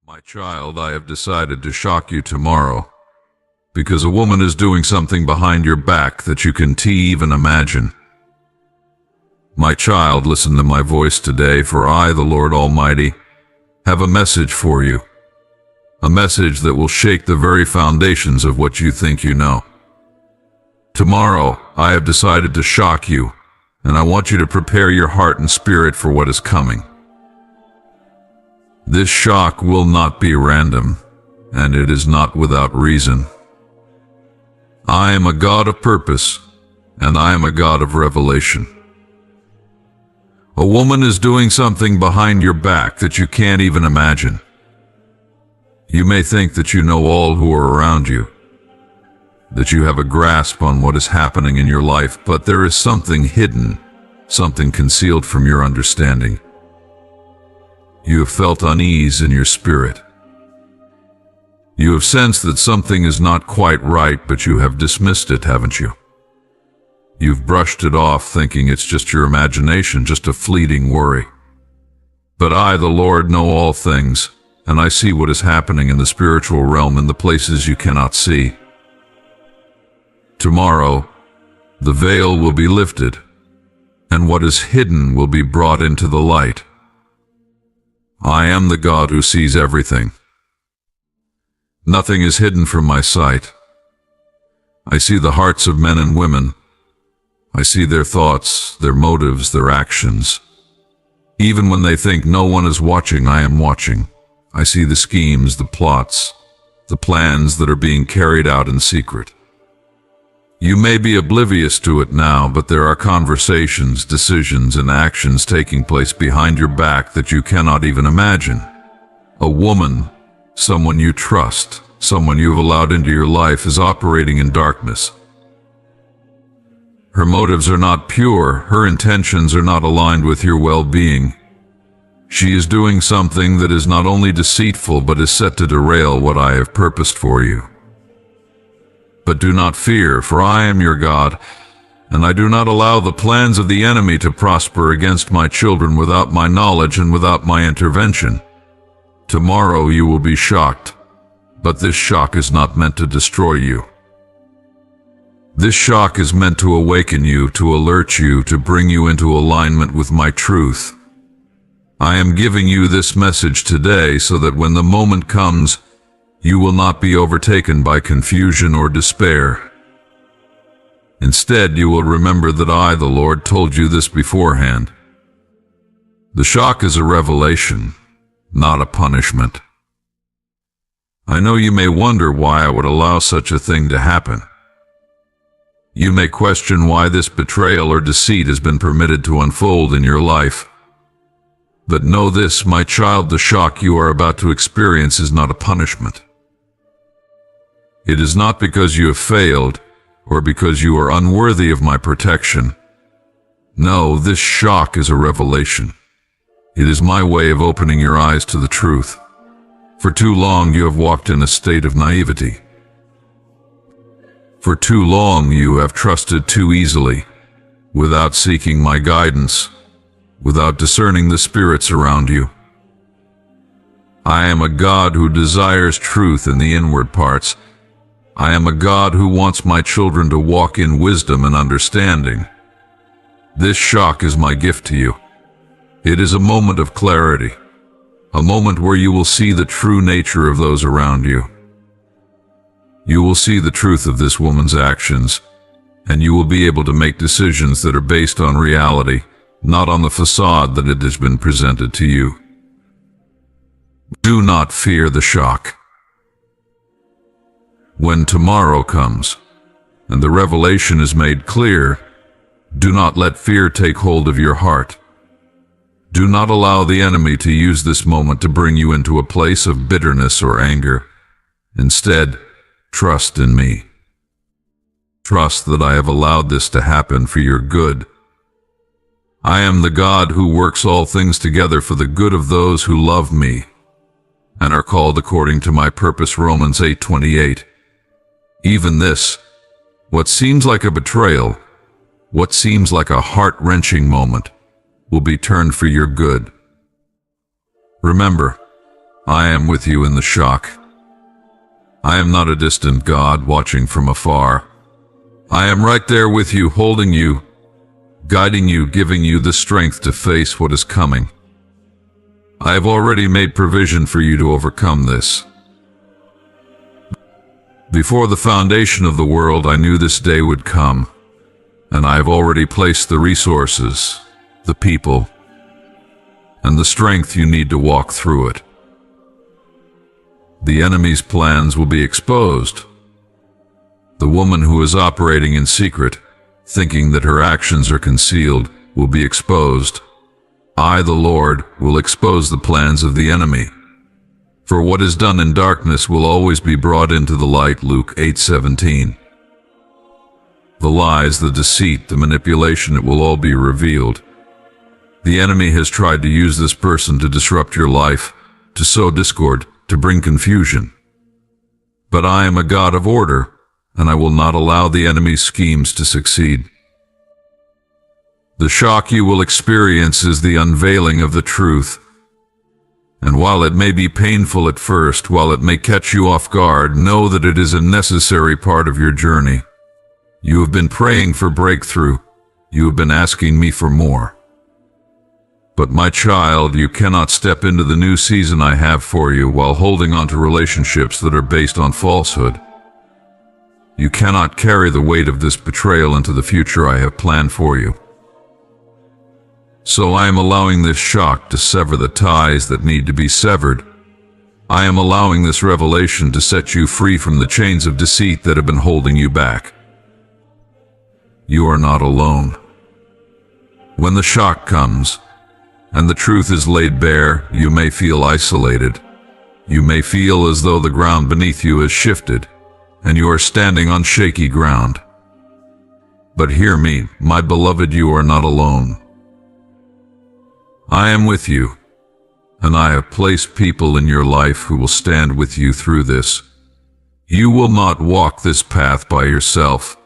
My child, I have decided to shock you tomorrow, because a woman is doing something behind your back that you can't even imagine. My child, listen to my voice today, for I, the Lord Almighty, have a message for you. A message that will shake the very foundations of what you think you know. Tomorrow, I have decided to shock you, and I want you to prepare your heart and spirit for what is coming. This shock will not be random, and it is not without reason. I am a God of purpose, and I am a God of revelation. A woman is doing something behind your back that you can't even imagine. You may think that you know all who are around you, that you have a grasp on what is happening in your life, but there is something hidden, something concealed from your understanding. You have felt unease in your spirit. You have sensed that something is not quite right, but you have dismissed it, haven't you? You've brushed it off, thinking it's just your imagination, just a fleeting worry. But I, the Lord, know all things, and I see what is happening in the spiritual realm in the places you cannot see. Tomorrow, the veil will be lifted, and what is hidden will be brought into the light. I am the God who sees everything. Nothing is hidden from my sight. I see the hearts of men and women. I see their thoughts, their motives, their actions. Even when they think no one is watching, I am watching. I see the schemes, the plots, the plans that are being carried out in secret. You may be oblivious to it now, but there are conversations, decisions, and actions taking place behind your back that you cannot even imagine. A woman, someone you trust, someone you have allowed into your life, is operating in darkness. Her motives are not pure. Her intentions are not aligned with your well-being. She is doing something that is not only deceitful, but is set to derail what I have purposed for you. But do not fear, for I am your God, and I do not allow the plans of the enemy to prosper against my children without my knowledge and without my intervention. Tomorrow you will be shocked, but this shock is not meant to destroy you. This shock is meant to awaken you, to alert you, to bring you into alignment with my truth. I am giving you this message today so that when the moment comes, you will not be overtaken by confusion or despair. Instead, you will remember that I, the Lord, told you this beforehand. The shock is a revelation, not a punishment. I know you may wonder why I would allow such a thing to happen. You may question why this betrayal or deceit has been permitted to unfold in your life. But know this, my child, the shock you are about to experience is not a punishment. It is not because you have failed or because you are unworthy of my protection. No, this shock is a revelation. It is my way of opening your eyes to the truth. For too long you have walked in a state of naivety. For too long you have trusted too easily, without seeking my guidance, without discerning the spirits around you. I am a God who desires truth in the inward parts. I am a God who wants my children to walk in wisdom and understanding. This shock is my gift to you. It is a moment of clarity, a moment where you will see the true nature of those around you. You will see the truth of this woman's actions, and you will be able to make decisions that are based on reality, not on the facade that it has been presented to you. Do not fear the shock. When tomorrow comes, and the revelation is made clear, do not let fear take hold of your heart. Do not allow the enemy to use this moment to bring you into a place of bitterness or anger. Instead, trust in me. Trust that I have allowed this to happen for your good. I am the God who works all things together for the good of those who love me and are called according to my purpose. Romans 8:28. Even this, what seems like a betrayal, what seems like a heart-wrenching moment, will be turned for your good. Remember, I am with you in the shock. I am not a distant God watching from afar. I am right there with you, holding you, guiding you, giving you the strength to face what is coming. I have already made provision for you to overcome this. Before the foundation of the world, I knew this day would come, and I have already placed the resources, the people, and the strength you need to walk through it. The enemy's plans will be exposed. The woman who is operating in secret, thinking that her actions are concealed, will be exposed. I, the Lord, will expose the plans of the enemy. For what is done in darkness will always be brought into the light. Luke 8:17. The lies, the deceit, the manipulation, it will all be revealed. The enemy has tried to use this person to disrupt your life, to sow discord, to bring confusion. But I am a God of order, and I will not allow the enemy's schemes to succeed. The shock you will experience is the unveiling of the truth. And while it may be painful at first, while it may catch you off guard, know that it is a necessary part of your journey. You have been praying for breakthrough. You have been asking me for more. But my child, you cannot step into the new season I have for you while holding on to relationships that are based on falsehood. You cannot carry the weight of this betrayal into the future I have planned for you. So I am allowing this shock to sever the ties that need to be severed. I am allowing this revelation to set you free from the chains of deceit that have been holding you back. You are not alone. When the shock comes, and the truth is laid bare, you may feel isolated. You may feel as though the ground beneath you has shifted, and you are standing on shaky ground. But hear me, my beloved, you are not alone. I am with you, and I have placed people in your life who will stand with you through this. You will not walk this path by yourself.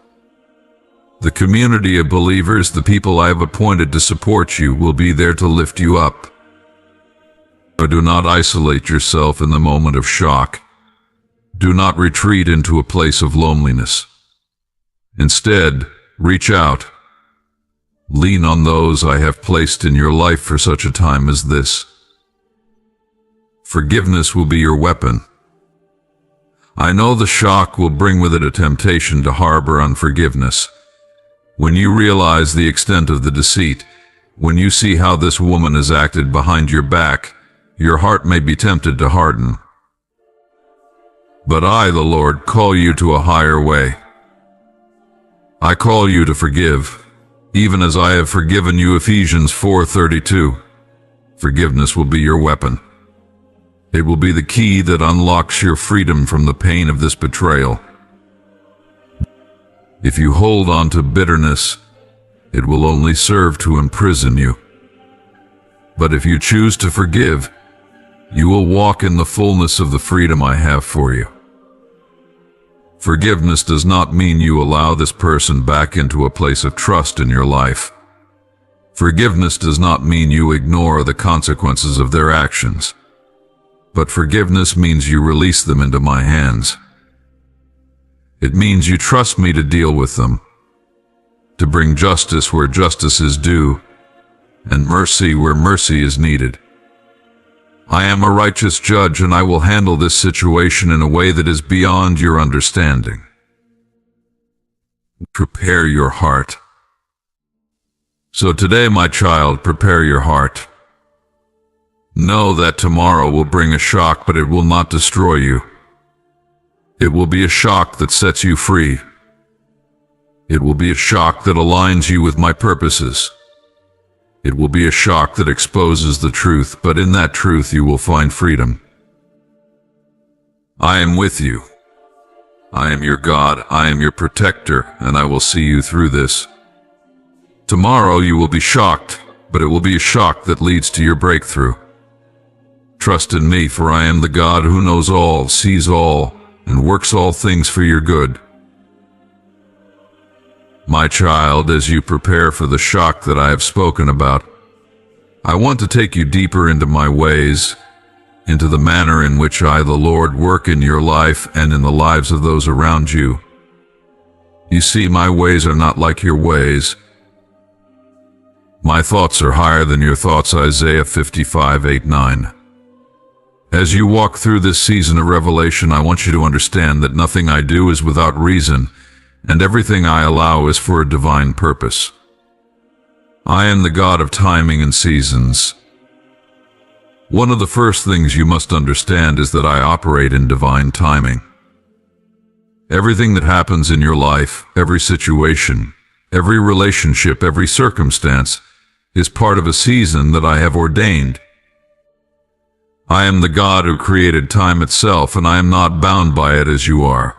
The community of believers, the people I have appointed to support you, will be there to lift you up. But do not isolate yourself in the moment of shock. Do not retreat into a place of loneliness. Instead, reach out. Lean on those I have placed in your life for such a time as this. Forgiveness will be your weapon. I know the shock will bring with it a temptation to harbor unforgiveness. When you realize the extent of the deceit, when you see how this woman has acted behind your back, your heart may be tempted to harden. But I, the Lord, call you to a higher way. I call you to forgive, even as I have forgiven you. Ephesians 4:32. Forgiveness will be your weapon. It will be the key that unlocks your freedom from the pain of this betrayal. If you hold on to bitterness, it will only serve to imprison you. But if you choose to forgive, you will walk in the fullness of the freedom I have for you. Forgiveness does not mean you allow this person back into a place of trust in your life. Forgiveness does not mean you ignore the consequences of their actions. But forgiveness means you release them into my hands. It means you trust me to deal with them, to bring justice where justice is due, and mercy where mercy is needed. I am a righteous judge, and I will handle this situation in a way that is beyond your understanding. Prepare your heart. So today, my child, prepare your heart. Know that tomorrow will bring a shock, but it will not destroy you. It will be a shock that sets you free. It will be a shock that aligns you with my purposes. It will be a shock that exposes the truth, but in that truth you will find freedom. I am with you. I am your God, I am your protector, and I will see you through this. Tomorrow you will be shocked, but it will be a shock that leads to your breakthrough. Trust in me, for I am the God who knows all, sees all, and works all things for your good. My child, as you prepare for the shock that I have spoken about, I want to take you deeper into my ways, into the manner in which I, the Lord, work in your life and in the lives of those around you. You see, my ways are not like your ways. My thoughts are higher than your thoughts, Isaiah 55:8-9. As you walk through this season of revelation, I want you to understand that nothing I do is without reason, and everything I allow is for a divine purpose. I am the God of timing and seasons. One of the first things you must understand is that I operate in divine timing. Everything that happens in your life, every situation, every relationship, every circumstance, is part of a season that I have ordained. I am the God who created time itself, and I am not bound by it as you are.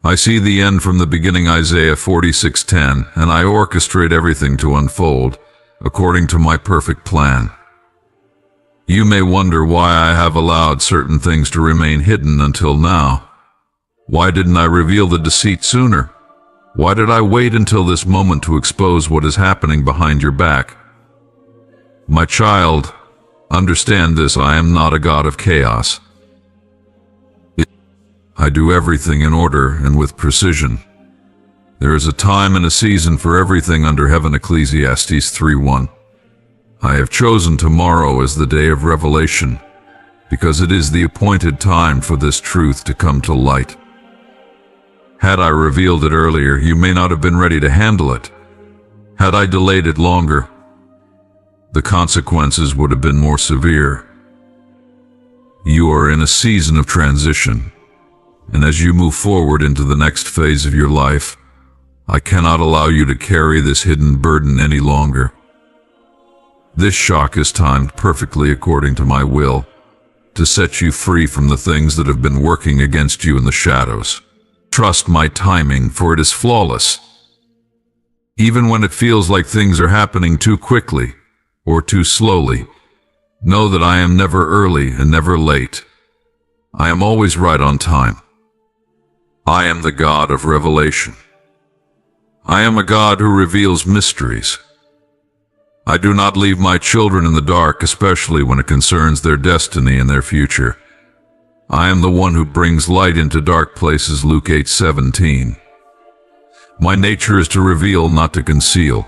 I see the end from the beginning, Isaiah 46:10, and I orchestrate everything to unfold according to my perfect plan. You may wonder why I have allowed certain things to remain hidden until now. Why didn't I reveal the deceit sooner? Why did I wait until this moment to expose what is happening behind your back? My child, understand this: I am not a God of chaos. I do everything in order and with precision. There is a time and a season for everything under heaven, Ecclesiastes 3:1. I have chosen tomorrow as the day of revelation, because it is the appointed time for this truth to come to light. Had I revealed it earlier, you may not have been ready to handle it. Had I delayed it longer, the consequences would have been more severe. You are in a season of transition, and as you move forward into the next phase of your life, I cannot allow you to carry this hidden burden any longer. This shock is timed perfectly according to my will, to set you free from the things that have been working against you in the shadows. Trust my timing, for it is flawless. Even when it feels like things are happening too quickly or too slowly, know that I am never early and never late. I am always right on time. I am the God of revelation. I am a God who reveals mysteries. I do not leave my children in the dark, especially when it concerns their destiny and their future. I am the one who brings light into dark places, Luke 8:17. My nature is to reveal, not to conceal.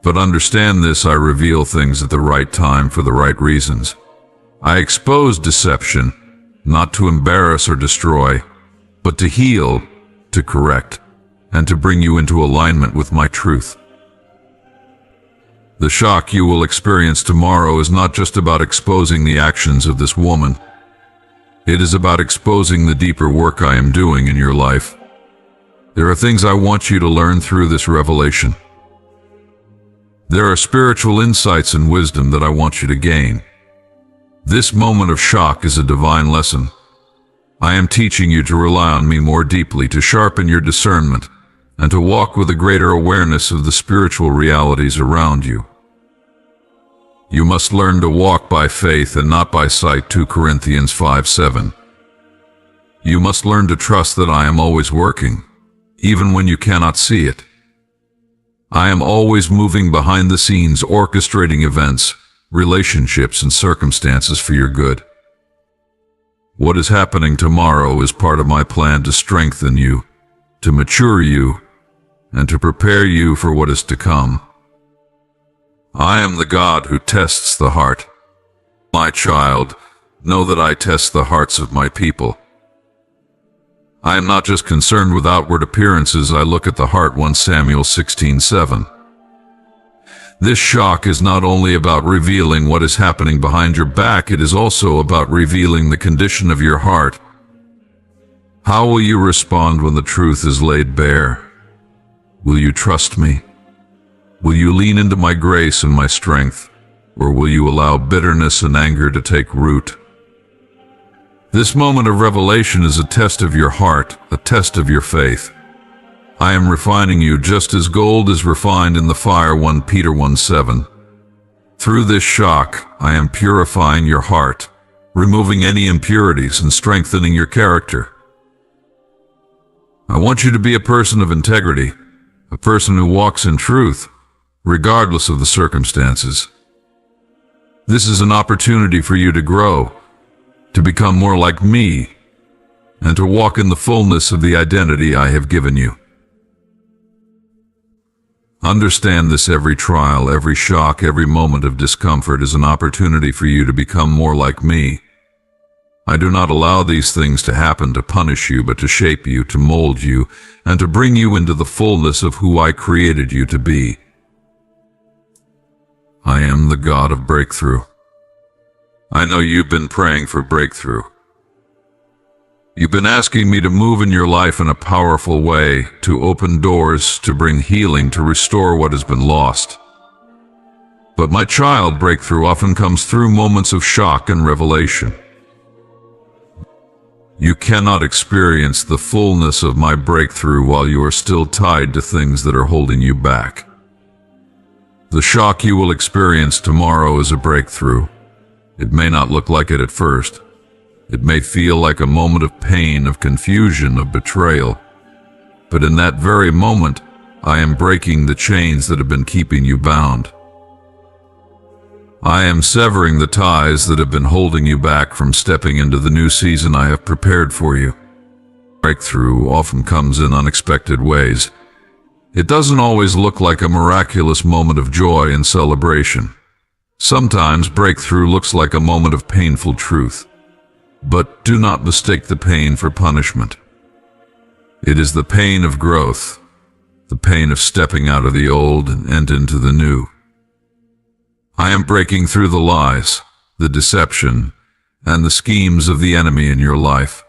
But understand this: I reveal things at the right time for the right reasons. I expose deception, not to embarrass or destroy, but to heal, to correct, and to bring you into alignment with my truth. The shock you will experience tomorrow is not just about exposing the actions of this woman. It is about exposing the deeper work I am doing in your life. There are things I want you to learn through this revelation. There are spiritual insights and wisdom that I want you to gain. This moment of shock is a divine lesson. I am teaching you to rely on me more deeply, to sharpen your discernment, and to walk with a greater awareness of the spiritual realities around you. You must learn to walk by faith and not by sight, 2 Corinthians 5:7. You must learn to trust that I am always working, even when you cannot see it. I am always moving behind the scenes, orchestrating events, relationships, and circumstances for your good. What is happening tomorrow is part of my plan to strengthen you, to mature you, and to prepare you for what is to come. I am the God who tests the heart. My child, know that I test the hearts of my people. I am not just concerned with outward appearances, I look at the heart, 1 Samuel 16:7. This shock is not only about revealing what is happening behind your back, it is also about revealing the condition of your heart. How will you respond when the truth is laid bare? Will you trust me? Will you lean into my grace and my strength, or will you allow bitterness and anger to take root? This moment of revelation is a test of your heart, a test of your faith. I am refining you just as gold is refined in the fire, 1 Peter 1:7. Through this shock, I am purifying your heart, removing any impurities and strengthening your character. I want you to be a person of integrity, a person who walks in truth, regardless of the circumstances. This is an opportunity for you to grow, to become more like me, and to walk in the fullness of the identity I have given you. Understand this: every trial, every shock, every moment of discomfort is an opportunity for you to become more like me. I do not allow these things to happen to punish you, but to shape you, to mold you, and to bring you into the fullness of who I created you to be. I am the God of breakthrough. I know you've been praying for breakthrough. You've been asking me to move in your life in a powerful way, to open doors, to bring healing, to restore what has been lost. But my child, breakthrough often comes through moments of shock and revelation. You cannot experience the fullness of my breakthrough while you are still tied to things that are holding you back. The shock you will experience tomorrow is a breakthrough. It may not look like it at first. It may feel like a moment of pain, of confusion, of betrayal. But in that very moment, I am breaking the chains that have been keeping you bound. I am severing the ties that have been holding you back from stepping into the new season I have prepared for you. Breakthrough often comes in unexpected ways. It doesn't always look like a miraculous moment of joy and celebration. Sometimes breakthrough looks like a moment of painful truth. But do not mistake the pain for punishment. It is the pain of growth, the pain of stepping out of the old and into the new. I am breaking through the lies, the deception, and the schemes of the enemy in your life.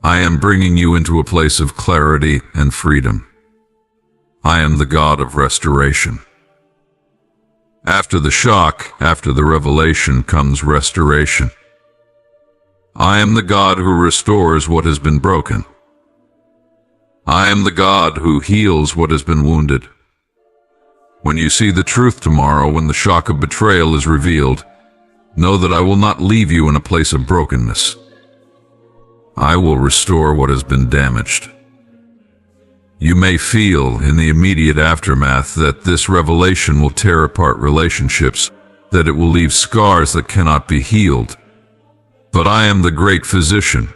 I am bringing you into a place of clarity and freedom. I am the God of restoration. After the shock, after the revelation, comes restoration. I am the God who restores what has been broken. I am the God who heals what has been wounded. When you see the truth tomorrow, when the shock of betrayal is revealed, know that I will not leave you in a place of brokenness. I will restore what has been damaged. You may feel in the immediate aftermath that this revelation will tear apart relationships, that it will leave scars that cannot be healed. But I am the great physician.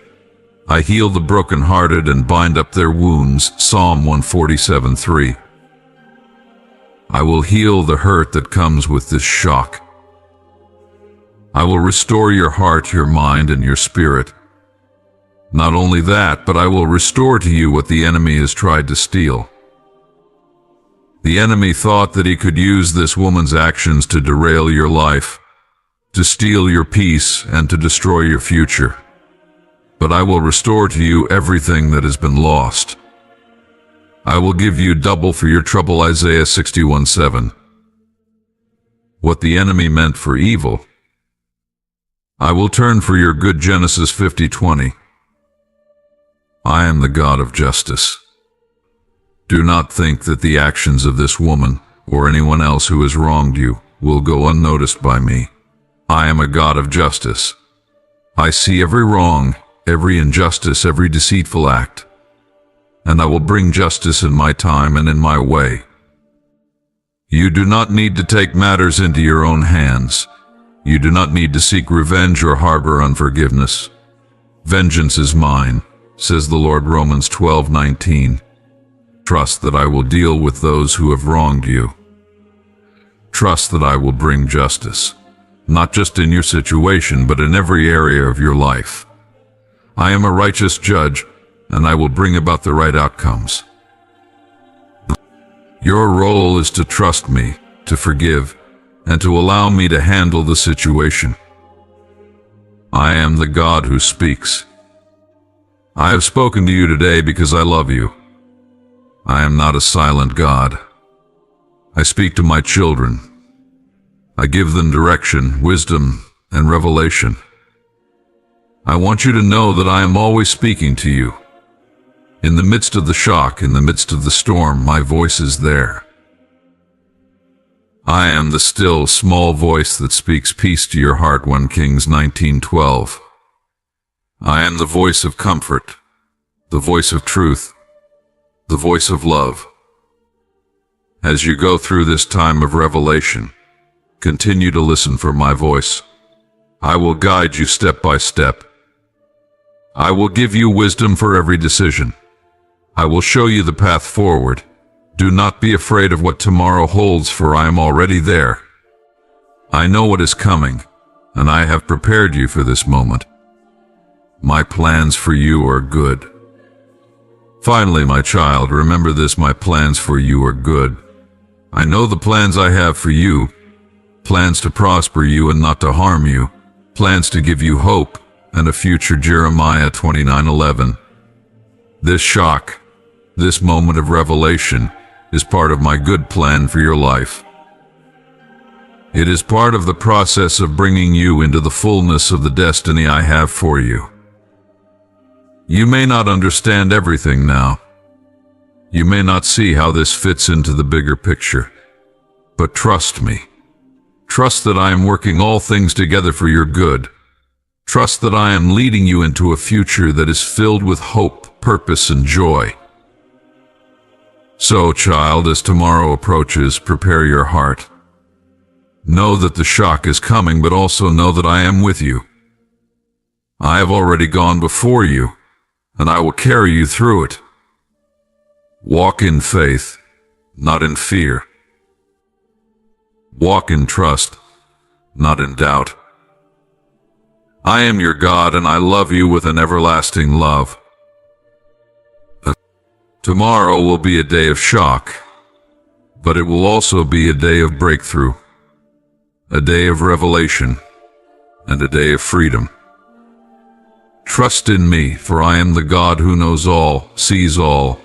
I heal the brokenhearted and bind up their wounds. Psalm 147:3. I will heal the hurt that comes with this shock. I will restore your heart, your mind, and your spirit. Not only that, but I will restore to you what the enemy has tried to steal. The enemy thought that he could use this woman's actions to derail your life, to steal your peace, and to destroy your future. But I will restore to you everything that has been lost. I will give you double for your trouble. Isaiah 61:7. What the enemy meant for evil, I will turn for your good. Genesis 50:20. I am the God of justice. Do not think that the actions of this woman, or anyone else who has wronged you, will go unnoticed by me. I am a God of justice. I see every wrong, every injustice, every deceitful act. And I will bring justice in my time and in my way. You do not need to take matters into your own hands. You do not need to seek revenge or harbor unforgiveness. Vengeance is mine, says the Lord. Romans 12:19. Trust that I will deal with those who have wronged you. Trust that I will bring justice, not just in your situation, but in every area of your life. I am a righteous judge, and I will bring about the right outcomes. Your role is to trust me, to forgive, and to allow me to handle the situation. I am the God who speaks. I have spoken to you today because I love you. I am not a silent God. I speak to my children. I give them direction, wisdom, and revelation. I want you to know that I am always speaking to you. In the midst of the shock, in the midst of the storm, my voice is there. I am the still, small voice that speaks peace to your heart. 1 Kings 19:12. I am the voice of comfort, the voice of truth, the voice of love. As you go through this time of revelation, Continue to listen for my voice. I will guide you step by step. I will give you wisdom for every decision. I will show you the path forward. Do not be afraid of what tomorrow holds, for I am already there. I know what is coming, and I have prepared you for this moment. My plans for you are good. Finally, my child, remember this: my plans for you are good. I know the plans I have for you, plans to prosper you and not to harm you, plans to give you hope and a future. Jeremiah 29:11. This shock, this moment of revelation, is part of my good plan for your life. It is part of the process of bringing you into the fullness of the destiny I have for you. You may not understand everything now. You may not see how this fits into the bigger picture. But trust me. Trust that I am working all things together for your good. Trust that I am leading you into a future that is filled with hope, purpose, and joy. So, child, as tomorrow approaches, prepare your heart. Know that the shock is coming, but also know that I am with you. I have already gone before you, and I will carry you through it. Walk in faith, not in fear. Walk in trust, not in doubt. I am your God, and I love you with an everlasting love. Tomorrow will be a day of shock, but it will also be a day of breakthrough, a day of revelation, and a day of freedom. Trust in me, for I am the God who knows all, sees all,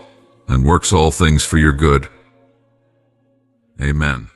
and works all things for your good. Amen.